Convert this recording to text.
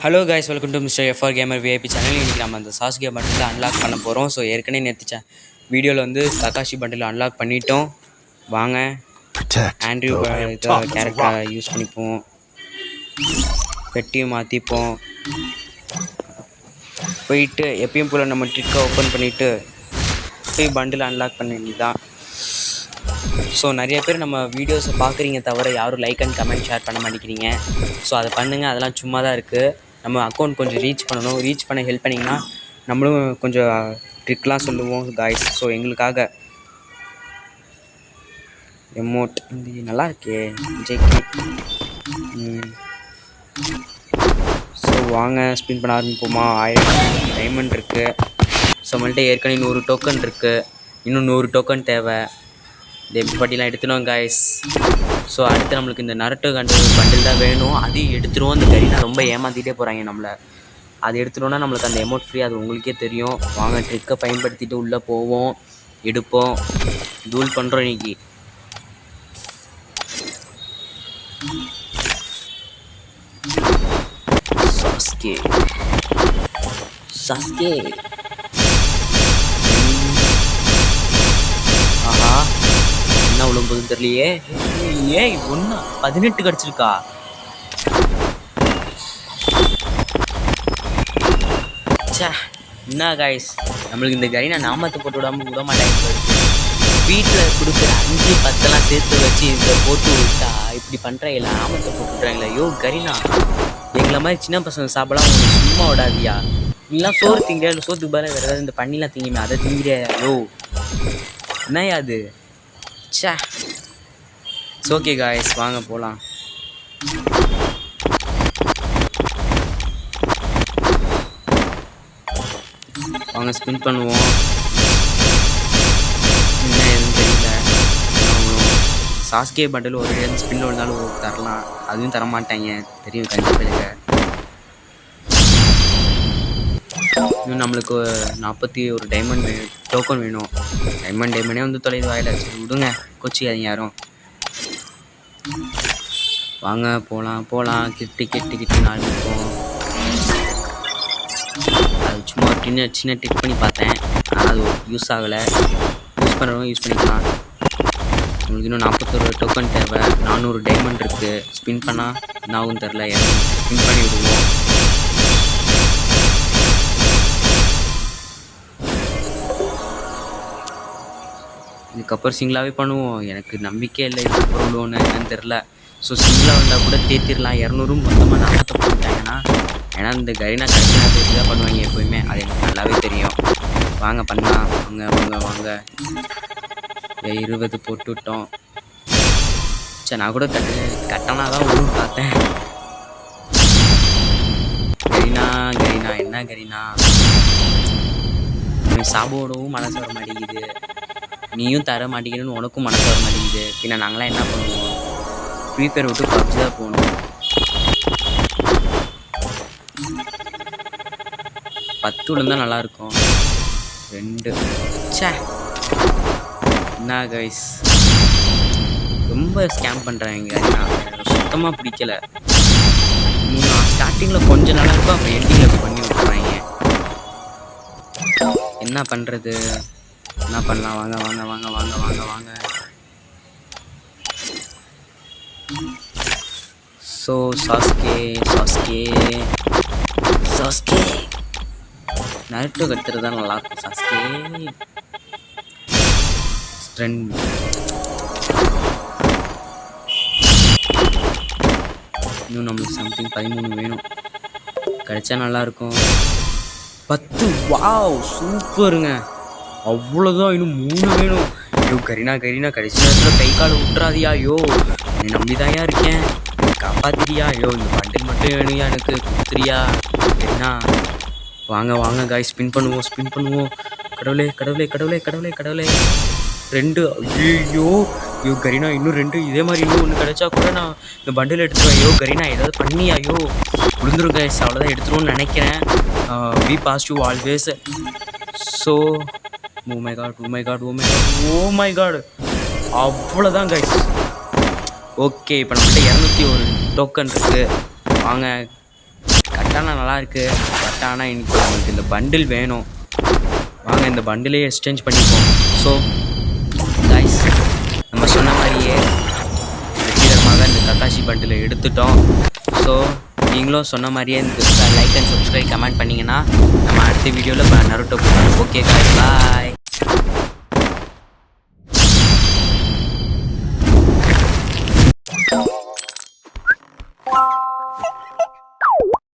Hello guys, welcome to mister FR gamer VIP channel. இன்றைக்கி நம்ம அந்த சாஸ்கே பண்டில் அன்லாக் பண்ண போகிறோம். ஸோ ஏற்கனவே நேற்று வீடியோவில் வந்து தக்காஷி பண்டில் அன்லாக் பண்ணிட்டோம். வாங்க ஆண்ட்ரியூ கேரக்டரை யூஸ் பண்ணிப்போம். பெட்டியும் மாற்றிப்போம். போயிட்டு எப்பயும் போல் நம்ம ட்ரிக்கை ஓப்பன் பண்ணிவிட்டு போய் பண்டில் அன்லாக் பண்ண வேண்டியதுதான். ஸோ நிறைய பேர் நம்ம வீடியோஸை பார்க்குறீங்க தவிர யாரும் லைக் அண்ட் கமெண்ட் ஷேர் பண்ண மாட்டேங்கிறீங்க. ஸோ அதை பண்ணுங்கள். அதெல்லாம் சும்மா தான் இருக்குது. நம்ம அக்கௌண்ட் கொஞ்சம் ரீச் பண்ணணும். ரீச் பண்ண ஹெல்ப் பண்ணிங்கன்னா நம்மளும் கொஞ்சம் ட்ரிக்லாம் சொல்லுவோம் காய்ஸ். ஸோ எங்களுக்காக எமோட் நல்லா இருக்கே விஜய்க்கு. ஸோ வாங்க ஸ்பின் பண்ண ஆரம்பிப்போமா. 1000 டைமண்ட் இருக்குது. ஸோ நம்மள்ட்ட ஏற்கனவே 100 டோக்கன் இருக்குது. இன்னும் 100 டோக்கன் தேவை. இந்த பட்டிலாம் எடுத்துனோம் காய்ஸ். ஸோ அடுத்து நம்மளுக்கு இந்த நரட்டோ பண்டில் தான் வேணும். அதையும் எடுத்துருவோம். இந்த கரீனா ரொம்ப ஏமாற்றிட்டே போகிறாங்க நம்மளை. அது எடுத்துட்டோன்னா நம்மளுக்கு அந்த எமௌண்ட் ஃப்ரீ. அது உங்களுக்கே தெரியும். வாங்க ட்ரிக்கை பயன்படுத்திட்டு உள்ளே போவோம், எடுப்போம், தூள் பண்ணுறோம் இன்னைக்கு. சாஸ்கே ஆஹா, என்ன விழும்போதுன்னு தெரியலையே. ஏய் 18 கிடச்சிருக்கா. சே என்ன காய்ஸ், நம்மளுக்கு இந்த கரீனா நாமத்தை போட்டு விட மாட்டாங்க. வீட்டில் கொடுக்குற 5, 10 சேர்த்து வச்சு இதை போட்டு விட்டா இப்படி பண்ணுறாங்களா, நாமத்தை போட்டு விட்றாங்களா. ஐயோ கரீனா, எங்களை மாதிரி சின்ன பசங்க சாப்பிடலாம் உங்களுக்கு சும்மா விடாதியா. இல்லைலாம் சோறு திங்கிறியா, இல்லை சோத்துக்கு பதிலாக வேறு ஏதாவது இந்த பண்ணிலாம் திங்குமே அதை திங்கிறியா. ஐயோ என்னையா அது. சே ஓகே காய்ஸ், வாங்க போகலாம். வாங்க ஸ்பின் பண்ணுவோம். என்ன எதுவும் தெரியல. சாஸ்கே பண்டில் ஒரு ஸ்பின் விழுந்தாலும் தரலாம். அதுவும் தரமாட்டாங்க தெரியும் கண்டிப்பாக. இன்னும் நம்மளுக்கு 41 டைமண்ட் டோக்கன் வேணும். டைமண்டே வந்து தொலைது வாயில. சரி விடுங்க, கொச்சிக்காதீங்க யாரும். வாங்க போகலாம். கிட்டு ஆரம்பிப்போம். அது சும்மா சின்ன டிக் பண்ணி பார்த்தேன். ஆனால் அது யூஸ் ஆகலை. யூஸ் பண்ணுறவங்க யூஸ் பண்ணிக்கலாம். உங்களுக்கு இன்னும் 41 டோக்கன் தேவை. 400 டைமண்ட் இருக்குது. ஸ்பின் பண்ணால் என்ன ஆகும் தெரில. ஸ்பின் பண்ணி விடுவோம். இதுக்கப்புறம் சிங்கிளாகவே பண்ணுவோம். எனக்கு நம்பிக்கை இல்லை இதுக்கப்புறம் விடுவோன்னு, என்னன்னு தெரில. ஸோ சிங்கிளாக வந்தால் கூட தேத்திடலாம். 200 மொத்தமாக நாமத்தை போட்டாங்கன்னா. ஏன்னா இந்த கரீனா கரெக்டாக பேசி தான் பண்ணுவாங்க எப்போயுமே. அது எனக்கு நல்லாவே தெரியும். வாங்க பண்ணலாம். வாங்க 20 போட்டு விட்டோம். சரி நான் கூட கட்டணா தான் ஒன்று பார்த்தேன். கரீனா என்ன கரீனா, சாபோடவும் மனசு வர மாட்டேங்குது. நீயும் தர மாட்டேங்கிறன்னு உனக்கும் மனசு வர மாட்டேங்குது. பின்ன நாங்களாம் என்ன பண்ணுவோம். ஃப்ரீ ஃபயர் விட்டு பப்ஜி தான் போகணும். 10 விழுந்தால் நல்லாயிருக்கும். 2 சே என்ன கைஸ், ரொம்ப ஸ்கேம் பண்ணுறாங்க. சுத்தமாக பிடிக்கல. ஸ்டார்டிங்கில் கொஞ்சம் நல்லா இருக்கும், அப்புறம் எண்டிங்கில் பண்ணி விட்டுறாங்க. என்ன பண்ணுறது, என்ன பண்ணலாம். வாங்க. ஸோ சாஸ்கே நரட்டோ கத்துறது தான் நல்லாயிருக்கும். Sasuke strength. இன்னும் நம்மளுக்கு சம்திங் 13 வேணும். கிடைச்சா நல்லாயிருக்கும். 10. வாவ் சூப்பருங்க. அவ்வளோதான். இன்னும் 3 வேணும். ஐயோ கரீனா கடைசி நேரத்தில் கை காலை விட்டுறாதியா. ஐயோ நீ நம்பிதாயா இருக்கேன், காப்பாத்திரியா. ஐயோ இந்த பண்டில் மட்டும் வேணுயா எனக்கு, குத்துறியா என்ன. வாங்க காய் ஸ்பின் பண்ணுவோம். கடவுளே 2. ஐயோ கரீனா இன்னும் 2. இதே மாதிரி இன்னும் 1 கிடைச்சா கூட நான் இந்த பண்டில் எடுத்துருவேன். ஐயோ கரீனா ஏதாவது பண்ணியா. ஐயோ விழுந்துரும் கைஸ். அவ்வளோதான் எடுத்துருவோன்னு நினைக்கிறேன். Be positive always. So oh my god அவ்வளோதான் கைஸ். ஓகே இப்போ நம்மள்ட்ட 201 டோக்கன் இருக்குது. வாங்க கட்ட கட்டானா நல்லா இருக்குது. பட் ஆனால் இன்னைக்கு நம்மளுக்கு இந்த பண்டில் வேணும். வாங்க இந்த பண்டிலே எக்ஸ்சேஞ்ச் பண்ணிப்போம். ஸோ கைஸ், நம்ம சொன்ன மாதிரியே வெற்றிகரமாக இந்த கக்காஷி பண்டில் எடுத்துட்டோம். ஸோ நீங்களும் சொன்ன மாதிரியே இந்த லைக் அண்ட் சப்ஸ்கிரைப் கமெண்ட் பண்ணிங்கன்னா நம்ம அடுத்த வீடியோவில் நருட்டோ போடுவோம். ஓகே கைஸ், பாய்.